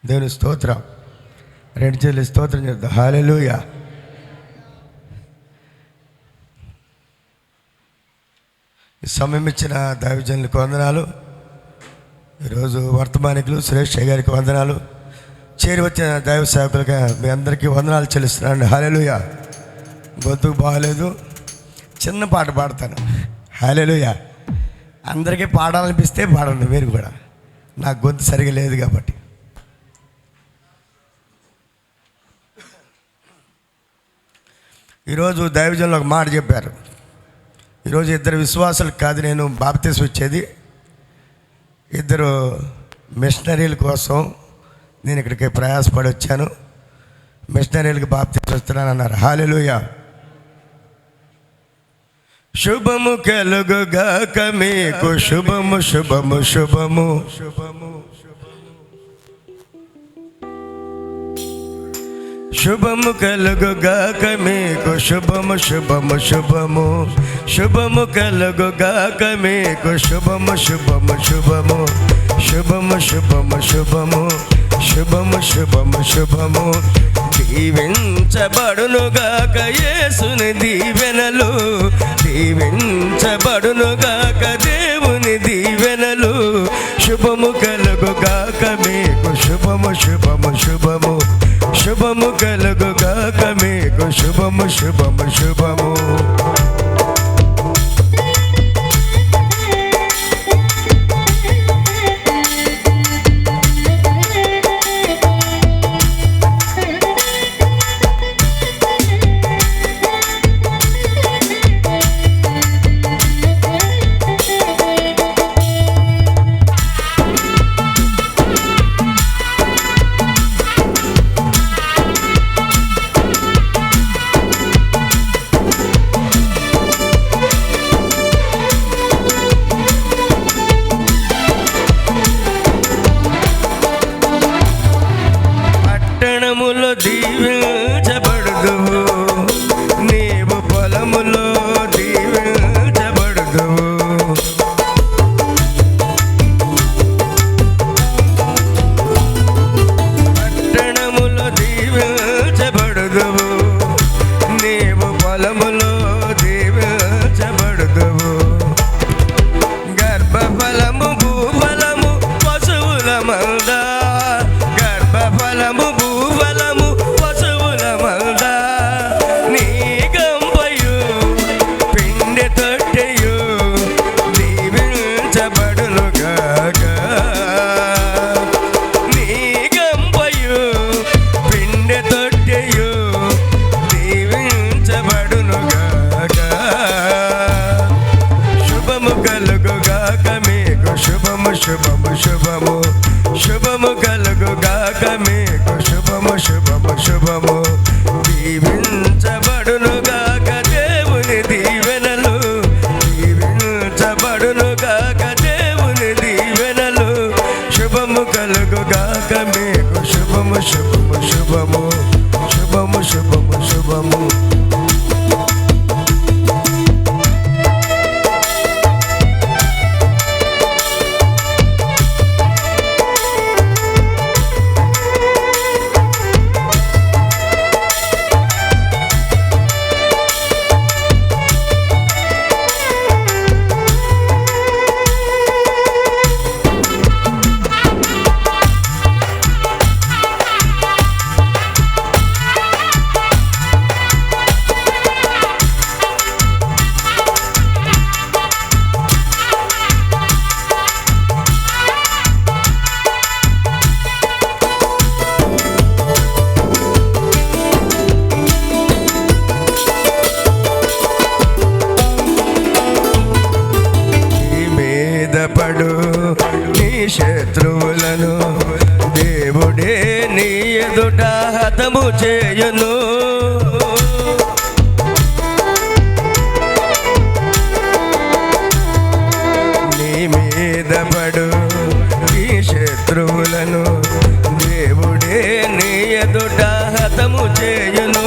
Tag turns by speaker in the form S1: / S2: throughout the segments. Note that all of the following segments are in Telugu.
S1: దేవుని స్తోత్రం. రెండు చేతులు స్తోత్రం చేద్దాం. హల్లెలూయా. ఈ సమయం ఇచ్చిన దైవజనులకు వందనాలు. ఈరోజు వర్తమానికులు సురేష్ గారికి వందనాలు. చేరి వచ్చిన దైవ సేవకులుగా మీ అందరికీ వందనాలు చెల్లిస్తున్నాను. హల్లెలూయా. గొంతుకు బాగలేదు, చిన్న పాట పాడతాను. హల్లెలూయా. అందరికీ పాడాలనిపిస్తే పాడండి మీరు కూడా. నాకు గొంతు సరిగా లేదు కాబట్టి. ఈరోజు దైవజనులు ఒక మాట చెప్పారు. ఈరోజు ఇద్దరు విశ్వాసాలకు కాదు నేను బాప్తీసం ఇచ్చేది, ఇద్దరు మిషనరీల కోసం నేను ఇక్కడికి ప్రయాసపడి వచ్చాను. మిషనరీలకు బాప్తీసం ఇస్తున్నాను అన్నారు. హల్లెలూయా. శుభము కలుగుగాక మీకు, శుభము శుభము శుభము శుభము శుభము కలుగుగాక మీకు, శుభము శుభము శుభము శుభము కలుగుగాక మీకు, శుభము శుభము శుభము శుభము శుభము శుభము శుభము శుభము శుభము. దీవించబడునుగాక యేసుని దీవెనలు, దీవించబడునుగాక దేవుని దీవెనలు. శుభము కలుగుగాక మీకు, శుభము శుభము శుభము శుభము కలుగుగాక మీకు, శుభము శుభము శుభము. పట్టణములో దీవించబడుదువు, నీవు పొలములో దీవించబడుదువు. పట్టణములో దీవించబడుదువు, నీవు పొలములో దీవించబడుదువు. గర్భఫలము భూఫలము పశువుల మంద, గర్భఫలము భూఫలము పశువుల మంద. నీ గంపయు పిండి తొట్టెయు దీవించబడునుగాక, నీ గంపయు పిండి తొట్టెయు దీవించబడునుగాక. శుభము కలుగుగాక మీకు, శుభము శుభము శుభము శుభము కలుగుగాక మీకు, శుభము శుభము శుభము. దీవించబడునుగాక దేవుని దీవెనలు, దీవించబడునుగాక దేవుని దీవెనలు. శుభము కలుగుగాక మీకు, శుభము శుభము శుభము శుభము శుభము శుభము. పడు నీ శత్రువులను దేవుడే నీ ఎదుట హతము చేయును. నీ మీద పడు నీ శత్రువులను దేవుడే నీ ఎదుట హతము చేయును.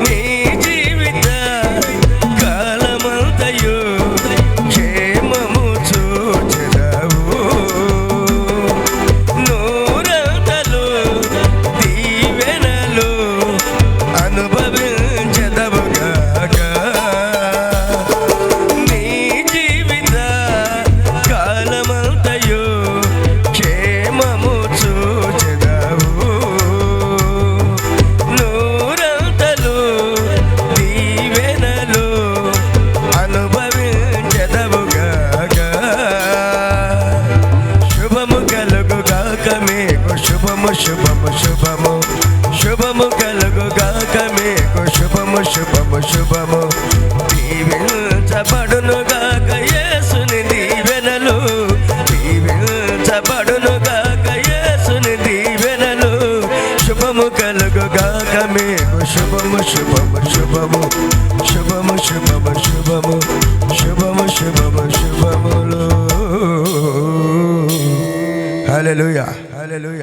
S1: నీ జీవిత కాలమంతయు క్షేమము చూచెదవు, నూరంతల శుభము శుభము శుభము శుభము కలుగుగాక మీకు శుభము శుభము శుభము దీవించబడునుగాక యేసుని దీవెనలు దీవించబడునుగాక యేసుని దీవెనలు శుభము కలుగుగాక మీకు శుభము శుభము శుభము శుభము శుభము శుభము శుభము శుభము శుభములు హల్లెలూయా హల్లెలూయా.